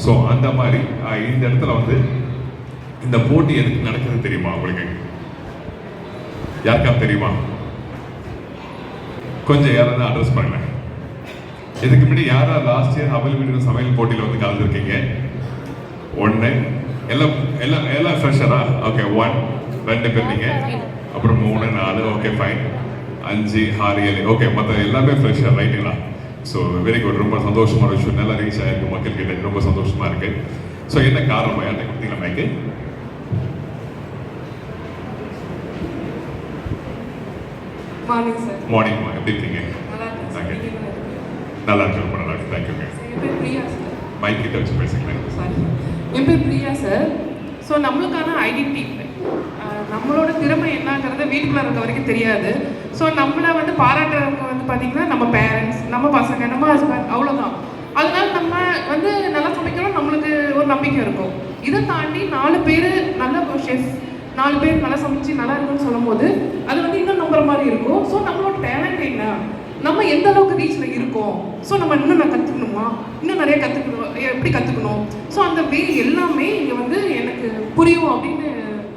So அந்த மாதிரி இந்த இடத்துல வந்து இந்த போட்டி எதுக்கு நடக்குது தெரியுமா உங்களுக்கு? யாருக்கா தெரியுமா? கொஞ்சம் யாராவது அட்ரஸ் பண்ணுங்க. இதுக்கு முன்னாடி யாரா லாஸ்ட் இயர் அவல் வீடு சமையல் போட்டியில் வந்து கலந்துருக்கீங்க? ஒன்று. எல்லாம் எல்லாம் எல்லாம் ஃப்ரெஷரா? ஓகே, 1 2 பேர் நீங்கள், அப்புறம் 3 4, ஓகே ஃபைன், 5 6 7, ஓகே, மற்ற எல்லாமே ஃப்ரெஷர் ரைட்டுங்களா? ஸோ வெரி குட், ரொம்ப சந்தோஷமான விஷயம். நல்லா ரீச் ஆகிருக்கு மக்கள்கிட்ட, ரொம்ப சந்தோஷமா இருக்கு. ஸோ என்ன காரணம்? யார்கிட்ட கொடுத்தீங்களா மைக்கு? Morning sir. மார்னிங்மா, எப்படி இருக்கீங்க? நல்லா இருக்கு, ரொம்ப நல்லா இருக்கு, தேங்க்யூங்க. என் பேர் பிரியா சார். மைக் கிட்ட வச்சு பேசுங்களேன். சாரி, என் பேர் பிரியா சார். ஸோ நம்மளுக்கான ஐடென்டிட்டி, நம்மளோட திறமை என்னங்கிறத வீட்டுக்குள்ள இருக்க வரைக்கும் தெரியாது. ஸோ நம்மளை வந்து பாராட்டுறவங்க வந்து பார்த்தீங்கன்னா நம்ம பேரண்ட்ஸ், நம்ம பசங்க, நம்ம ஹஸ்பண்ட், அவ்வளோதான். அதனால நம்ம வந்து நல்லா சமைக்கணும், நம்மளுக்கு ஒரு நம்பிக்கை இருக்கும். இதை தாண்டி 4 பேர் நல்ல ஷெஃப், 4 பேர் நல்லா சமைச்சு நல்லா இருக்குன்னு சொல்லும் போது அது வந்து இன்னும் நம்புற மாதிரி இருக்கும். ஸோ நம்மளோட டேலண்ட் என்ன, நம்ம எந்த அளவுக்கு ரீச்சில் இருக்கோம், ஸோ நம்ம இன்னும் நான் கற்றுக்கணுமா, இன்னும் நிறைய கற்றுக்கணும், எப்படி கற்றுக்கணும், ஸோ அந்த வே எல்லாமே இங்கே வந்து எனக்கு புரியும் அப்படின்னு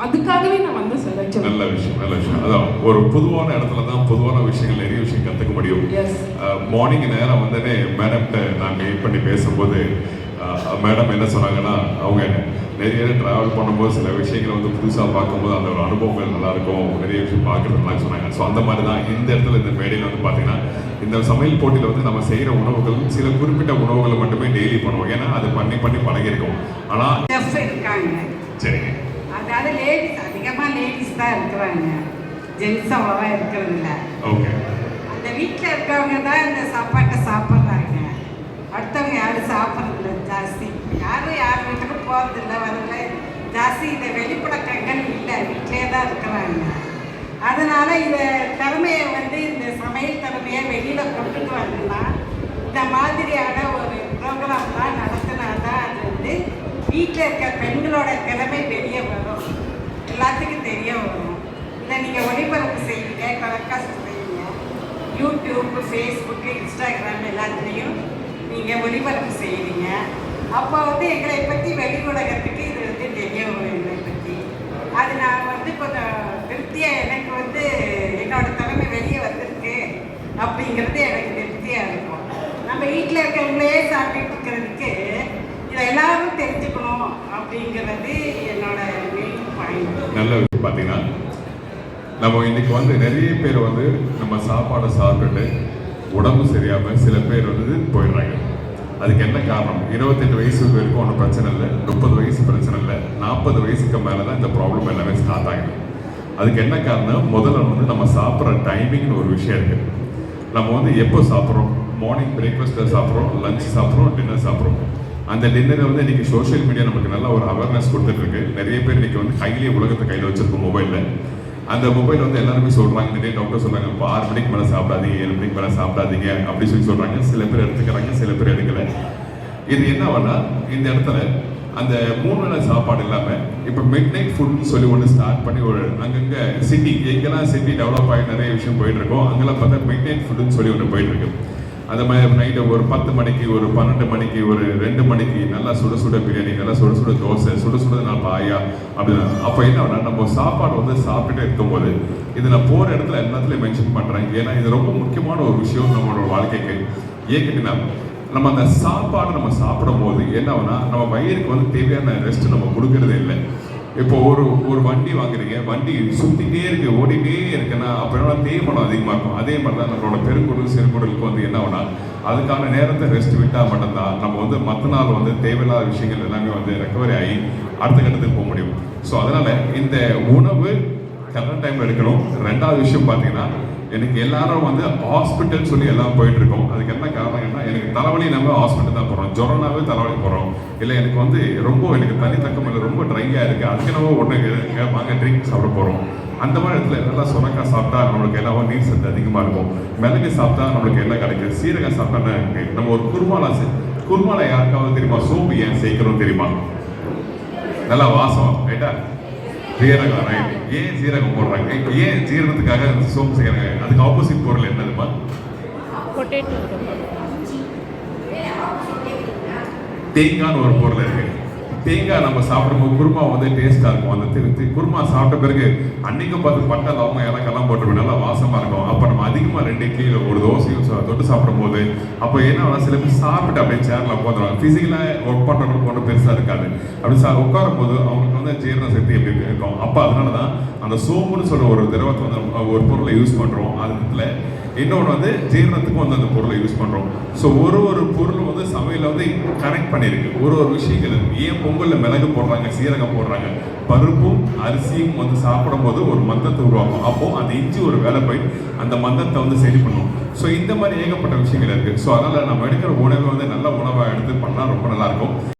அதுக்காகவே நான் வந்தேன் சார். நல்ல விஷயம், நல்ல விஷயம். அதான் ஒரு பொதுவான இடத்துல தான் பொதுவான விஷயங்கள், நிறைய விஷயம் கற்றுக்க முடியும். மார்னிங் நேரம் வந்தோடனே மேடம்கிட்ட நான் மீட் பண்ணி பேசும்போது மேடம் என்ன சொன்னாங்கன்னா, அவங்க நிறைய ட்ராவல் பண்ணும்போது சில விஷயங்களை வந்து புதுசாக பார்க்கும்போது அந்த ஒரு அனுபவங்கள் நல்லாயிருக்கும், நிறைய விஷயம் பார்க்குறதுனால சொன்னாங்க. ஸோ அந்த மாதிரி தான் இந்த இடத்துல இந்த மேடையில் வந்து பார்த்தீங்கன்னா இந்த சமையல் போட்டியில் வந்து நம்ம செய்கிற உணவுகள் சில குறிப்பிட்ட உணவுகளை மட்டுமே டெய்லி பண்ணுவோம். ஏன்னா அது பண்ணி பழகிருக்கோம். ஆனால் இருக்காங்க, சரிங்க, அதாவது லேடிஸ், அதிகமாக லேடிஸ் தான் இருக்கிறாங்க, ஜென்ஸ் அவ்வளோவா இருக்கிறது இல்லை. ஓகே, அந்த வீட்டில் இருக்கிறவங்க தான் இந்த சாப்பாட்டை சாப்பிட்றாங்க, அடுத்தவங்க யாரும் சாப்பிட்றதில்ல ஜாஸ்தி. யாரும் யார் வீட்டுக்கும் போகிறதில்ல, வரல ஜாஸ்தி. இந்த வெளிப்பழக்கங்கள் இல்லை, வீட்டிலே தான் இருக்கிறாங்க. அதனால் இந்த திறமையை வந்து இந்த சமையல் திறமையை வெளியில் கொண்டுட்டு வரணும்னா இந்த மாதிரியான ஒரு ப்ரோக்ராம் தான் நடத்தினா தான் அது வந்து வீட்டில் இருக்க பெண்களோட திறமை வெளியே வரும், எல்லாத்துக்கும் தெரிய வரும். இல்லை நீங்கள் ஒளிபரப்பு செய்வீங்க, டெலிகாஸ்ட் செய்வீங்க, யூடியூப், ஃபேஸ்புக்கு, இன்ஸ்டாகிராம் எல்லாத்துலேயும் நீங்கள் ஒளிபரப்பு செய்வீங்க. அப்போ வந்து எங்களை பற்றி வெளி உலகத்துக்கு இது வந்து தெரிய வரும், எங்களை பற்றி. அது நான் வந்து கொஞ்சம் திருப்தியாக, எனக்கு வந்து என்னோட திறமை வெளியே வந்திருக்கு அப்படிங்கிறது எனக்கு திருப்தியாக இருக்கும். நம்ம வீட்டில் இருக்கிறவங்களே சாப்பிட்டு இருக்கிறதுக்கு இதை எல்லாரும் தெரிஞ்சுக்கணும் அப்படிங்கிறது என்னோட மெயின் பாயிண்ட். நல்ல விஷயம். பார்த்தீங்கன்னா நம்ம இன்னைக்கு வந்து நிறைய பேர் வந்து நம்ம சாப்பாடை சாப்பிட்டுட்டு உடம்பு சரியாமல் சில பேர் வந்து போயிடுறாங்க. அதுக்கு என்ன காரணம்? 28 வயசு வரைக்கும் ஒன்றும் பிரச்சனை இல்லை, 30 வயசு பிரச்சனை இல்லை, 40 வயசுக்கு மேலே தான் இந்த ப்ராப்ளம் எல்லாமே ஸ்டார்ட் ஆகுது. அதுக்கு என்ன காரணம்? முதல்ல வந்து நம்ம சாப்பிட்ற டைமிங்னு ஒரு விஷயம் இருக்குது. நம்ம வந்து எப்போ சாப்பிட்றோம்? மார்னிங் பிரேக்ஃபாஸ்ட்டில் சாப்பிட்றோம், லஞ்ச் சாப்பிட்றோம், டின்னர் சாப்பிட்றோம். அந்த டின்னரை வந்து இன்றைக்கி சோஷியல் மீடியா நமக்கு நல்ல ஒரு அவேர்னஸ் கொடுத்துட்ருக்கு. நிறைய பேர் இன்றைக்கி வந்து கையிலேயே உலகத்தை கையில் வச்சுருக்கோம் மொபைலில். அந்த மொபைல் வந்து எல்லாருமே சொல்கிறாங்க, நிறைய டாக்டர் சொல்கிறாங்க, இப்போ 6 மணிக்கு மேலே சாப்பிடாதீங்க, 7 மணிக்கு மேலே சாப்பிடாதீங்க அப்படி சொல்லி சொல்கிறாங்க. சில பேர் எடுத்துக்கிறாங்க, சில பேர் எடுக்கலை. இது என்ன பண்ணா இந்த இடத்துல அந்த 3 வேளை சாப்பாடு இல்லாமல் இப்போ மிட் நைட் ஃபுட்னு சொல்லி ஒன்று ஸ்டார்ட் பண்ணி ஒரு அங்கங்கே சிட்டி, எங்கெல்லாம் சிட்டி டெவலப் ஆகி நிறைய விஷயம் போயிட்டுருக்கோம், அங்கெல்லாம் பார்த்தா மிட் நைட் ஃபுட்டுன்னு சொல்லி ஒன்று போயிட்டுருக்கு. அந்த மாதிரி நைட்டு ஒரு 10 மணிக்கு, ஒரு 12 மணிக்கு, ஒரு 2 மணிக்கு நல்லா சுட சுட பிரியாணி, நல்லா சுட சுட தோசை, சுட சுட நான் பாயா அப்படின்னா. அப்போ என்ன நம்ம சாப்பாடு வந்து சாப்பிட்டுட்டே இருக்கும்போது இது நான் போகிற இடத்துல எல்லாத்துலேயும் மென்ஷன் பண்ணுறேன். ஏன்னா இது ரொம்ப முக்கியமான ஒரு விஷயம் நம்மளோட வாழ்க்கைக்கு. ஏன் கேட்டீங்கன்னா, நம்ம அந்த சாப்பாடு நம்ம சாப்பிடும் போது என்ன ஆகுனா நம்ம வயிறுக்கு வந்து தேவையான ரெஸ்ட் நம்ம கொடுக்கறதே இல்லை. இப்போ ஒரு வண்டி வாங்குறீங்க, வண்டி சுற்றிட்டே இருக்கு, ஓடிட்டே இருக்குன்னா அப்போ என்ன தேய்மானம் அதிகமாக இருக்கும். அதே மாதிரி தான் நம்மளோட பெருங்குடல் சிறுகுடலுக்கு வந்து என்ன ஆகுனா அதுக்கான நேரத்தை ரெஸ்ட் விட்டால் மட்டும்தான் நம்ம வந்து மற்ற நாள் வந்து தேவையில்லாத விஷயங்கள் எல்லாமே வந்து ரெக்கவரி ஆகி அடுத்த கட்டத்துக்கு போக முடியும். ஸோ அதனால் இந்த உணவு கரெக்ட் டைமில் எடுக்கணும். 2வது விஷயம் பார்த்தீங்கன்னா, எனக்கு எல்லாரும் வந்து ஹாஸ்பிட்டல் சொல்லி எல்லாம் போயிட்டு இருக்கோம். அதுக்கு என்ன காரணம்னா, எனக்கு தலைவலி நம்ம ஹாஸ்பிட்டல் தான் போகிறோம், ஜுரம்னாவே தலைவலி போகிறோம். இல்லை எனக்கு வந்து எனக்கு தனி தக்கம் இல்லை, ரொம்ப ட்ரையாக இருக்குது, அதுக்கு நம்ம ஒன்று வாங்க ட்ரிங்க் சாப்பிட போகிறோம். அந்த மாதிரி இடத்துல நல்லா சுரக்காய் சாப்பிட்டா நம்மளுக்கு எல்லாம் நீர் சத்து அதிகமாக இருக்கும். மிளகு சாப்பிட்டா நம்மளுக்கு எல்லாம் கிடைக்கும். சீரகம் சாப்பிட்டா நம்ம ஒரு குருமாலை யாருக்காவது தெரியுமா? சோம்பு ஏன் சேர்க்கணும் தெரியுமா? நல்லா வாசம் ரைட்டா, சீரகம் ரைட். ஏன் சீரகம் போடுறாங்க? ஏன் சீரகத்துக்காக சோம்பு செய்யறாங்க? அதுக்கு ஆப்போசிட் பொருள் என்னதுமா? தேங்காய்னு ஒரு பொருள் இருக்கு. தேங்காய் நம்ம சாப்பிடும்போது குருமா வந்து டேஸ்ட்டாக இருக்கும். அந்த குருமா சாப்பிட்ட பிறகு அன்னைக்கும் பார்த்து பட்டை லவங்கம் இலக்கெல்லாம் போட்டு நல்லா வாசமாக இருக்கும். அப்போ நம்ம அதிகமாக 2 இட்லியில் ஒரு தோசையும் தொட்டு சாப்பிடும்போது அப்போ என்ன ஆகும், சில பேர் சாப்பிட்டு அப்படியே சேரில் உட்காந்துருவாங்க. ஃபிசிக்கலாக ஒர்க் பண்ணுறவங்களுக்கு ஒன்றும் பெருசாக இருக்காது. அப்படி உட்காரும் போது அவங்களுக்கு வந்து ஜீரண சக்தி எப்படி இருக்கும். அப்போ அதனால தான் அந்த சோம்புன்னு சொல்ற ஒரு திரவத்தை வந்து ஒரு பொருளை யூஸ் பண்ணுறோம். அதுல இன்னொன்று வந்து ஜீரணத்துக்கும் வந்து அந்த பொருளை யூஸ் பண்ணுறோம். ஸோ ஒரு பொருள் வந்து சமையல வந்து கனெக்ட் பண்ணியிருக்கு. ஒரு விஷயங்கள் இருக்கு. ஏன் பொங்கலில் மிளகு போடுறாங்க, சீரகம் போடுறாங்க, பருப்பும் அரிசியும் வந்து சாப்பிடும்போது ஒரு மந்தத்தை உருவாக்கும். அப்போ அந்த இஞ்சி ஒரு வேலை போய் அந்த மந்தத்தை வந்து சரி பண்ணும். ஸோ இந்த மாதிரி ஏகப்பட்ட விஷயங்கள் இருக்கு. ஸோ அதனால நம்ம எடுக்கிற உணவை வந்து நல்ல உணவாக எடுத்து பண்ணால் ரொம்ப நல்லா இருக்கும்.